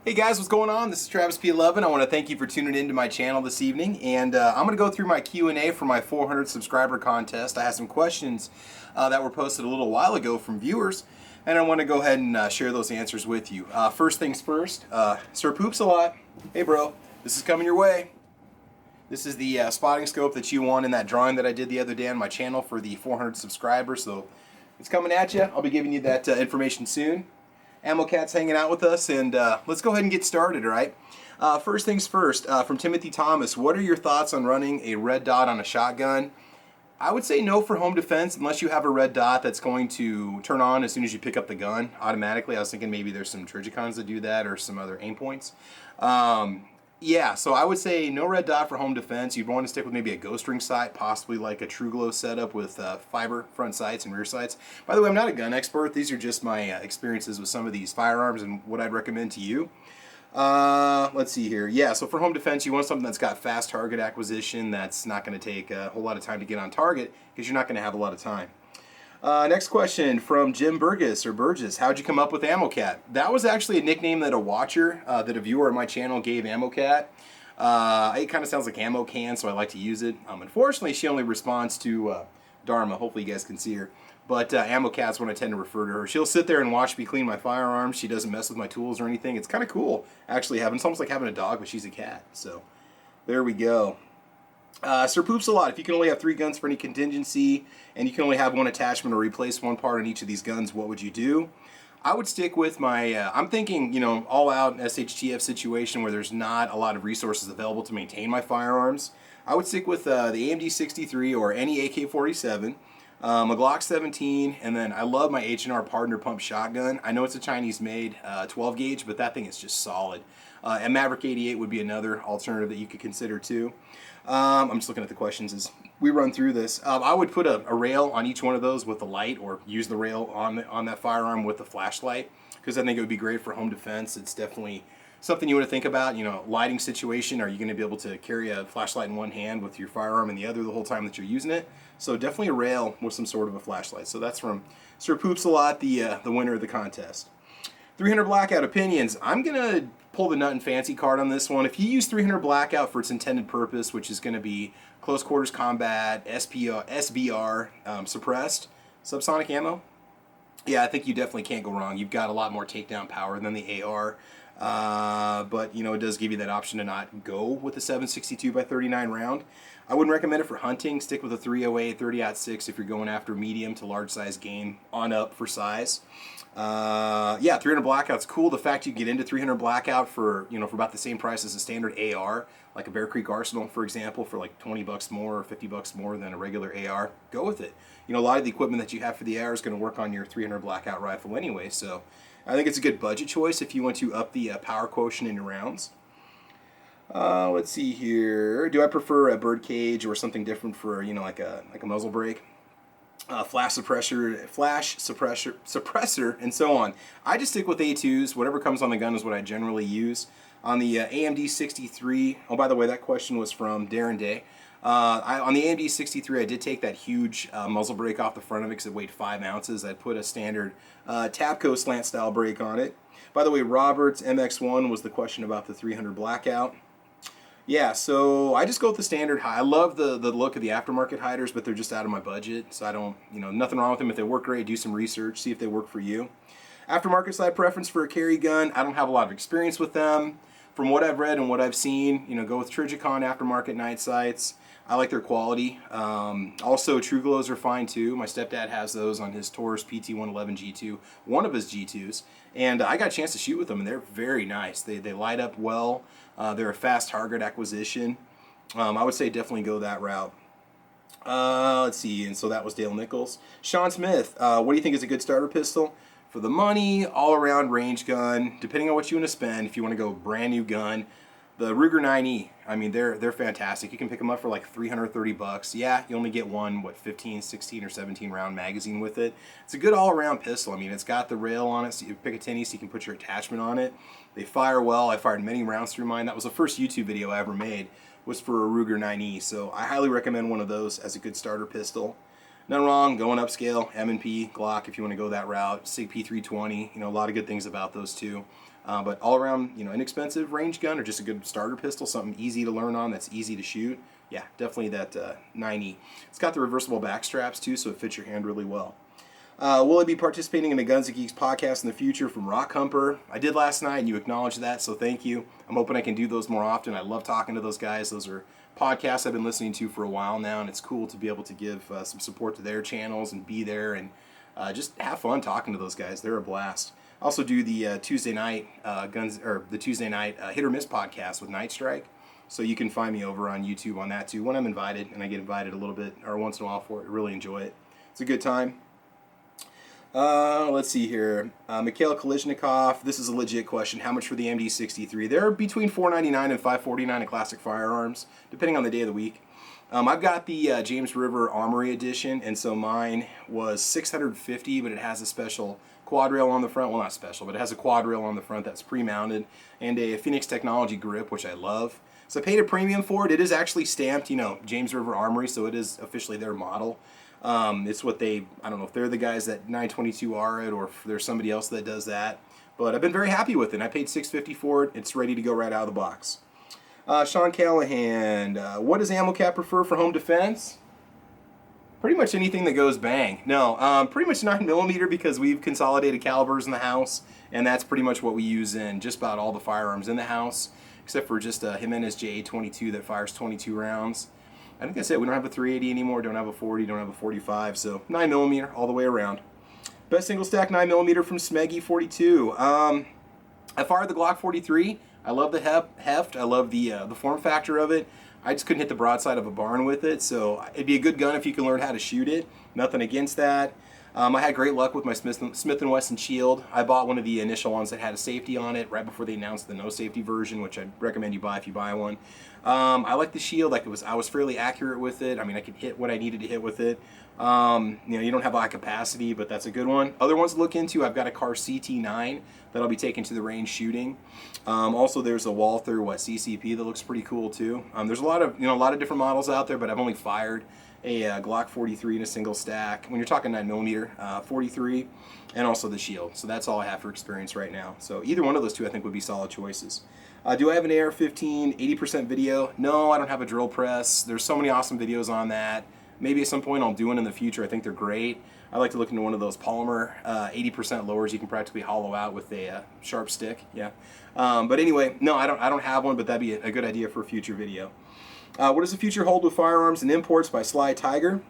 Hey guys, what's going on? This is Travis P11. I want to thank you for tuning into my channel this evening, and I'm going to go through my Q&A for my 400 subscriber contest. I had some questions that were posted a little while ago from viewers, and I want to go ahead and share those answers with you. First things first, Sir Poopsalot, hey bro, this is coming your way. This is the spotting scope that you won in that drawing that I did the other day on my channel for the 400 subscribers, so it's coming at you. I'll be giving you that information soon. Ammo Cat's hanging out with us, and let's go ahead and get started, all right? First things first, from Timothy Thomas, what are your thoughts on running a red dot on a shotgun? I would say no for home defense unless you have a red dot that's going to turn on as soon as you pick up the gun automatically. I was thinking maybe there's some Trigicons that do that or some other aim points. Yeah, so I would say no red dot for home defense. You'd want to stick with maybe a ghost ring sight, possibly like a True Glow setup with fiber front sights and rear sights. By the way, I'm not a gun expert. These are just my experiences with some of these firearms and what I'd recommend to you. Let's see here. Yeah, so for home defense, you want something that's got fast target acquisition, that's not going to take a whole lot of time to get on target because you're not going to have a lot of time. Next question from Jim Burgess or Burgess. How'd you come up with Ammo Cat? That was actually a nickname that a watcher, that a viewer on my channel gave Ammo Cat. It kind of sounds like Ammo Can, so I like to use it. Unfortunately, she only responds to Dharma. Hopefully you guys can see her. But Ammo Cat's when I tend to refer to her. She'll sit there and watch me clean my firearms. She doesn't mess with my tools or anything. It's kind of cool, actually. It's almost like having a dog, but she's a cat. So there we go. Sir Poopsalot, if you can only have 3 guns for any contingency, and you can only have one attachment or replace one part on each of these guns, what would you do? I would stick with my, I'm thinking, you know, all-out SHTF situation where there's not a lot of resources available to maintain my firearms. I would stick with the AMD 63 or any AK-47, a Glock 17, and then I love my H&R Partner Pump Shotgun. I know it's a Chinese-made 12-gauge, but that thing is just solid. And Maverick 88 would be another alternative that you could consider too. I'm just looking at the questions as we run through this. I would put a rail on each one of those with the light, or use the rail on that firearm with the flashlight, because I think it would be great for home defense. It's definitely something you want to think about. You know, lighting situation. Are you going to be able to carry a flashlight in one hand with your firearm in the other the whole time that you're using it? So definitely a rail with some sort of a flashlight. So that's from Sir Poopsalot, the winner of the contest. 300 Blackout opinions. I'm going to pull the nut and fancy card on this one. If you use 300 Blackout for its intended purpose, which is going to be close quarters combat, SBR, suppressed, subsonic ammo, yeah, I think you definitely can't go wrong. You've got a lot more takedown power than the AR, but you know, it does give you that option to not go with the 7.62 by 39 round. I wouldn't recommend it for hunting. Stick with a 308, 30-06 if you're going after medium to large size game on up for size. Yeah, 300 Blackout's cool. The fact you get into 300 Blackout for, you know, for about the same price as a standard AR, like a Bear Creek Arsenal, for example, for like 20 bucks more or 50 bucks more than a regular AR, go with it. You know, a lot of the equipment that you have for the AR is going to work on your 300 Blackout rifle anyway, so I think it's a good budget choice if you want to up the power quotient in your rounds. Let's see here. Do I prefer a bird cage or something different for, you know, like a muzzle brake? Flash suppressor, and so on. I just stick with A2s. Whatever comes on the gun is what I generally use. On the AMD 63, oh, by the way, that question was from Darren Day. On the AMD 63, I did take that huge muzzle brake off the front of it because it weighed 5 ounces. I put a standard Tabco slant style brake on it. By the way, Roberts MX1 was the question about the 300 Blackout. Yeah, so I just go with the standard high. I love the look of the aftermarket hiders, but they're just out of my budget, so I don't, you know, nothing wrong with them. If they work great, do some research, see if they work for you. Aftermarket side preference for a carry gun, I don't have a lot of experience with them. From what I've read and what I've seen, you know, go with Trigicon aftermarket night sights. I like their quality. Also, True Glows are fine too. My stepdad has those on his Taurus PT111 G2, one of his G2s, and I got a chance to shoot with them, and they're very nice. They light up well. They're a fast target acquisition. I would say definitely go that route. Let's see, and so that was Dale Nichols. Sean Smith, what do you think is a good starter pistol? For the money, all-around range gun, depending on what you want to spend, if you want to go brand new gun, the Ruger 9E, I mean, they're fantastic. You can pick them up for like 330 bucks. Yeah, you only get one, what, 15, 16, or 17 round magazine with it. It's a good all-around pistol. I mean, it's got the rail on it, so you pick a tinny so you can put your attachment on it. They fire well. I fired many rounds through mine. That was the first YouTube video I ever made, was for a Ruger 9E, so I highly recommend one of those as a good starter pistol. Nothing wrong going upscale, M&P, Glock if you want to go that route, SIG P320, a lot of good things about those two. But all around, inexpensive range gun or just a good starter pistol, something easy to learn on that's easy to shoot. Yeah, definitely that 9E. It's got the reversible back straps too, so it fits your hand really well. Will I be participating in the Guns and Geeks podcast in the future from Rock Humper? I did last night and you acknowledged that, so thank you. I'm hoping I can do those more often. I love talking to those guys. Those are podcasts I've been listening to for a while now, and it's cool to be able to give some support to their channels and be there and just have fun talking to those guys. They're a blast. I also do the Tuesday night Hit or Miss podcast with Night Strike, so you can find me over on YouTube on that too when I'm invited, and I get invited a little bit or once in a while for it. I really enjoy it. It's a good time. Let's see here. Mikhail Kalashnikov. This is a legit question. How much for the MD63? They're between $4.99 and $5.49 at Classic Firearms, depending on the day of the week. I've got the James River Armory Edition, and so mine was $650, but it has a special quad rail on the front. Well, not special, but it has a quad rail on the front that's pre-mounted, and a Phoenix Technology grip, which I love. So I paid a premium for it. It is actually stamped, James River Armory, so it is officially their model. It's what I don't know if they're the guys that 922 are it or if there's somebody else that does that. But I've been very happy with it. I paid $650 for it. It's ready to go right out of the box. Sean Callahan, what does Ammo Cap prefer for home defense? Pretty much anything that goes bang. No, pretty much 9mm because we've consolidated calibers in the house, and that's pretty much what we use in just about all the firearms in the house, except for just a Jimenez J822 that fires 22 rounds. I think that's it. We don't have a 380 anymore, don't have a 40, don't have a 45, so 9mm all the way around. Best single stack 9mm from Smeggy 42. I fired the Glock 43. I love the heft. I love the form factor of it. I just couldn't hit the broadside of a barn with it, so it'd be a good gun if you can learn how to shoot it. Nothing against that. I had great luck with my Smith & Wesson Shield. I bought one of the initial ones that had a safety on it right before they announced the no safety version, which I'd recommend you buy if you buy one. I like the Shield. I was fairly accurate with it. I mean, I could hit what I needed to hit with it. You don't have high capacity, but that's a good one. Other ones to look into, I've got a Car CT9 that I'll be taking to the range shooting. Also, there's a Walther CCP that looks pretty cool too. There's a lot of different models out there, but I've only fired a Glock 43 in a single stack. When you're talking 9mm, 43, and also the Shield. So that's all I have for experience right now. So either one of those two I think would be solid choices. Do I have an AR-15 80% video? No, I don't have a drill press. There's so many awesome videos on that. Maybe at some point I'll do one in the future. I think they're great. I like to look into one of those polymer 80% lowers you can practically hollow out with a sharp stick. Yeah. But anyway, no, I don't have one, but that'd be a good idea for a future video. What does the future hold with firearms and imports by Sly Tiger?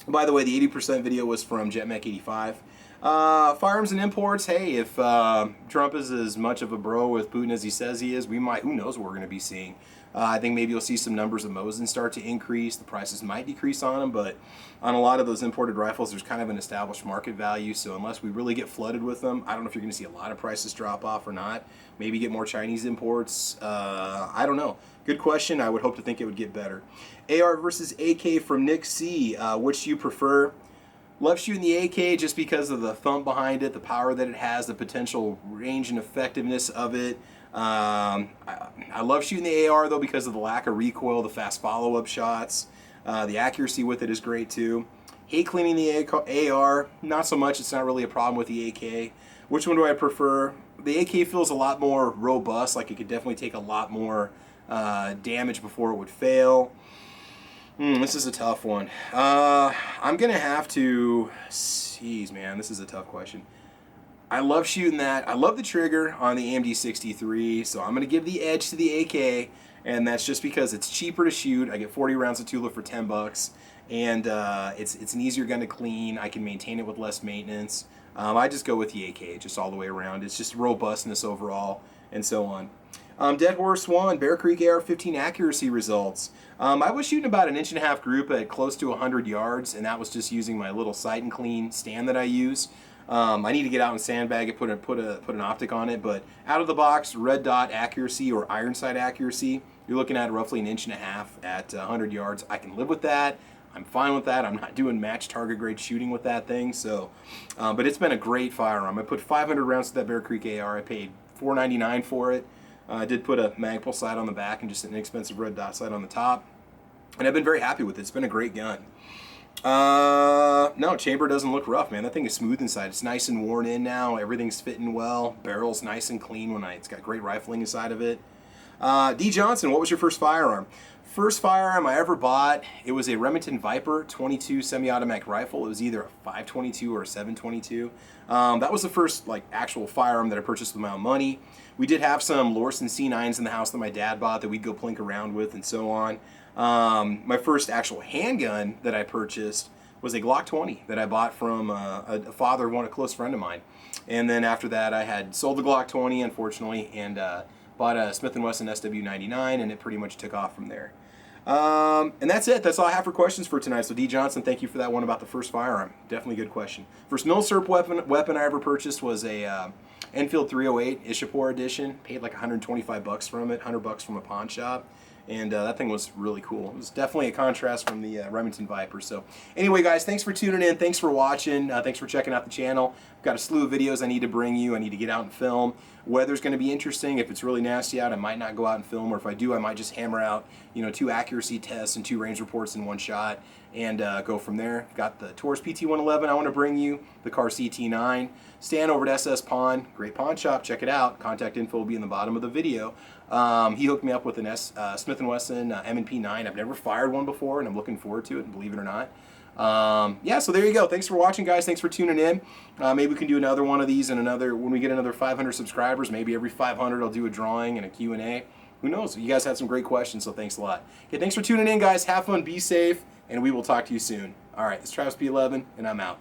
By the way, the 80% video was from JetMech85. Firearms and imports, hey, if Trump is as much of a bro with Putin as he says he is, who knows what we're going to be seeing. I think maybe you'll see some numbers of Mosin start to increase. The prices might decrease on them, but on a lot of those imported rifles, there's kind of an established market value, so unless we really get flooded with them, I don't know if you're going to see a lot of prices drop off or not. Maybe get more Chinese imports. I don't know. Good question. I would hope to think it would get better. AR versus AK from Nick C. Which do you prefer? Love shooting the AK just because of the thump behind it, the power that it has, the potential range and effectiveness of it. I love shooting the AR though because of the lack of recoil, the fast follow-up shots. The accuracy with it is great too. Hate cleaning the AR, not so much. It's not really a problem with the AK. Which one do I prefer? The AK feels a lot more robust, like it could definitely take a lot more damage before it would fail. This is a tough one. I'm gonna have to, jeez man, this is a tough question. I love shooting that. I love the trigger on the AMD63, so I'm gonna give the edge to the AK, and that's just because it's cheaper to shoot. I get 40 rounds of Tula for 10 bucks, and it's an easier gun to clean. I can maintain it with less maintenance. I just go with the AK, just all the way around. It's just robustness overall, and so on. Dead Horse 1, Bear Creek AR-15 accuracy results. I was shooting about an 1.5-inch group at close to 100 yards, and that was just using my little Sight and Clean stand that I use. I need to get out and sandbag it, put an optic on it, but out of the box, red dot accuracy or iron sight accuracy, you're looking at roughly an 1.5 inches at 100 yards. I can live with that. I'm fine with that. I'm not doing match target grade shooting with that thing, so, but it's been a great firearm. I put 500 rounds to that Bear Creek AR. I paid $4.99 for it. I did put a Magpul sight on the back and just an inexpensive red dot sight on the top, and I've been very happy with it. It's been a great gun. No, chamber doesn't look rough, man. That thing is smooth inside. It's nice and worn in now. Everything's fitting well. Barrel's nice and clean it's got great rifling inside of it. D. Johnson, what was your first firearm? First firearm I ever bought, it was a Remington Viper 22 semi-automatic rifle. It was either a 522 or a 722. That was the first actual firearm that I purchased with my own money. We did have some Lorson C9s in the house that my dad bought that we'd go plink around with and so on. My first actual handgun that I purchased was a Glock 20 that I bought from a father of a close friend of mine. And then after that I had sold the Glock 20, unfortunately, and bought a Smith & Wesson SW99, and it pretty much took off from there. And that's it. That's all I have for questions for tonight. So D. Johnson, thank you for that one about the first firearm. Definitely a good question. First milsurp weapon I ever purchased was a Enfield 308 Ishapore edition. Paid like $125 from it, $100 from a pawn shop. And that thing was really cool. It was definitely a contrast from the Remington Viper. So anyway, guys, thanks for tuning in. Thanks for watching. Thanks for checking out the channel. I've got a slew of videos I need to bring you. I need to get out and film. Weather's going to be interesting. If it's really nasty out, I might not go out and film. Or if I do, I might just hammer out 2 accuracy tests and 2 range reports in one shot and go from there. Got the Taurus PT111 I want to bring you. The Car CT9. Stan over at SS Pawn. Great pawn shop. Check it out. Contact info will be in the bottom of the video. He hooked me up with an Smith & Wesson M&P 9. I've never fired one before, and I'm looking forward to it, and believe it or not. Yeah, so there you go. Thanks for watching, guys. Thanks for tuning in. Maybe we can do another one of these and when we get another 500 subscribers. Maybe every 500 I'll do a drawing and a Q&A. Who knows? You guys had some great questions, so thanks a lot. Okay, thanks for tuning in, guys. Have fun, be safe, and we will talk to you soon. All right, it's Travis P11, and I'm out.